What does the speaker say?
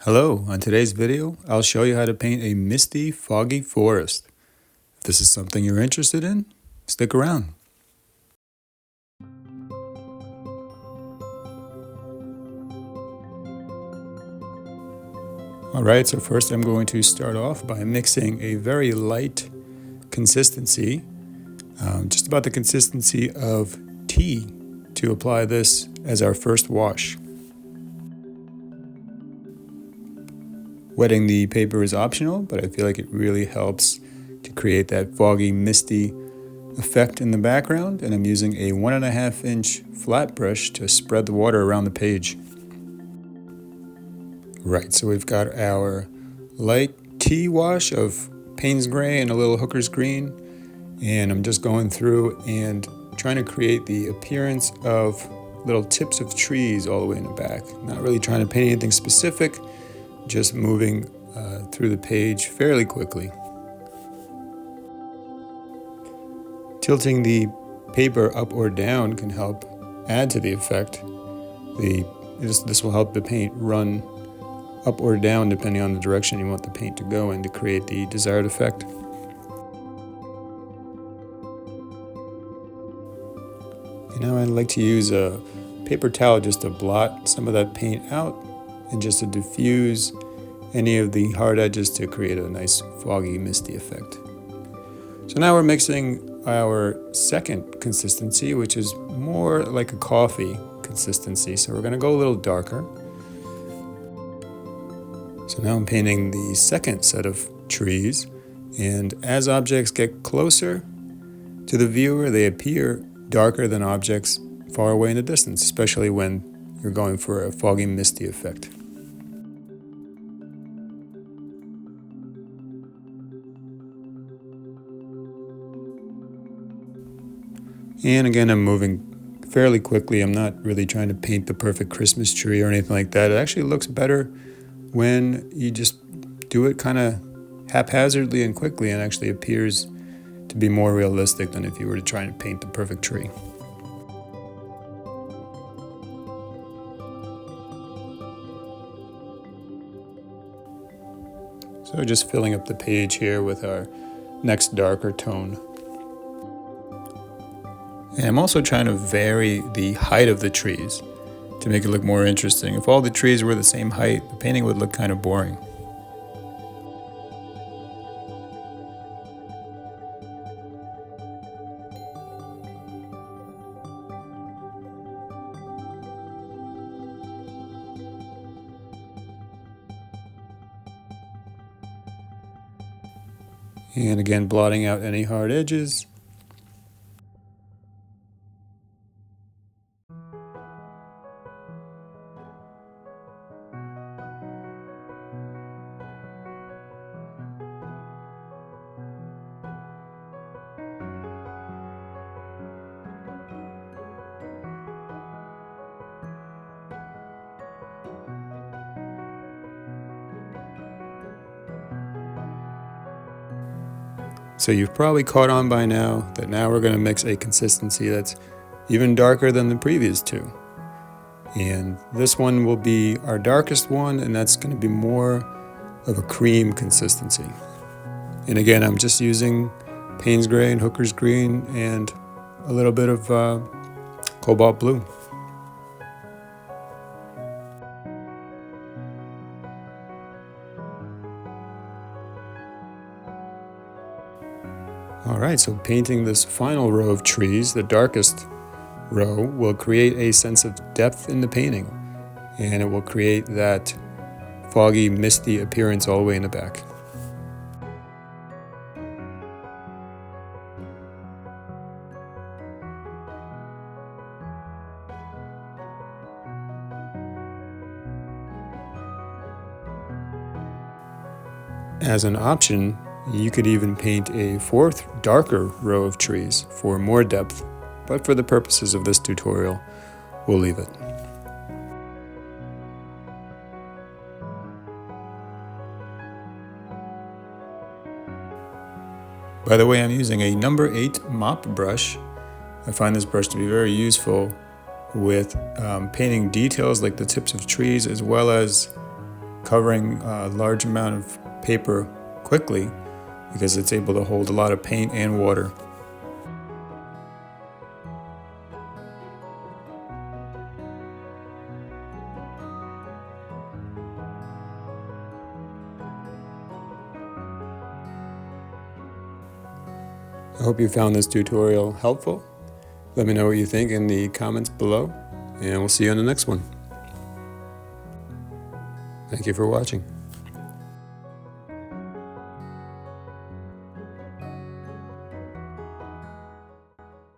Hello, on today's video, I'll show you how to paint a misty, foggy forest. If this is something you're interested in, stick around. Alright, so first I'm going to start off by mixing a very light consistency, just about the consistency of tea, to apply this as our first wash. Wetting the paper is optional, but I feel like it really helps to create that foggy, misty effect in the background, and I'm using a 1.5 inch flat brush to spread the water around the page. Right, so we've got our light tea wash of Payne's Gray and a little Hooker's Green, and I'm just going through and trying to create the appearance of little tips of trees all the way in the back. Not really trying to paint anything specific, just moving through the page fairly quickly. Tilting the paper up or down can help add to the effect. This will help the paint run up or down depending on the direction you want the paint to go in to create the desired effect. And now I'd like to use a paper towel just to blot some of that paint out and just to diffuse any of the hard edges to create a nice foggy, misty effect. So now we're mixing our second consistency, which is more like a coffee consistency. So we're going to go a little darker. So now I'm painting the second set of trees, and as objects get closer to the viewer, they appear darker than objects far away in the distance, especially when you're going for a foggy, misty effect. And again, I'm moving fairly quickly. I'm not really trying to paint the perfect Christmas tree or anything like that. It actually looks better when you just do it kind of haphazardly and quickly, and actually appears to be more realistic than if you were to try and paint the perfect tree. So just filling up the page here with our next darker tone. And I'm also trying to vary the height of the trees to make it look more interesting. If all the trees were the same height, the painting would look kind of boring. And again, blotting out any hard edges. So you've probably caught on by now that now we're going to mix a consistency that's even darker than the previous two. And this one will be our darkest one, and that's going to be more of a cream consistency. And again, I'm just using Payne's Gray and Hooker's Green and a little bit of cobalt blue. Alright, so painting this final row of trees, the darkest row, will create a sense of depth in the painting, and it will create that foggy, misty appearance all the way in the back. As an option, you could even paint a fourth darker row of trees for more depth, but for the purposes of this tutorial, we'll leave it. By the way, I'm using a number 8 mop brush. I find this brush to be very useful with painting details like the tips of trees, as well as covering a large amount of paper quickly because it's able to hold a lot of paint and water. I hope you found this tutorial helpful. Let me know what you think in the comments below, and we'll see you on the next one. Thank you for watching.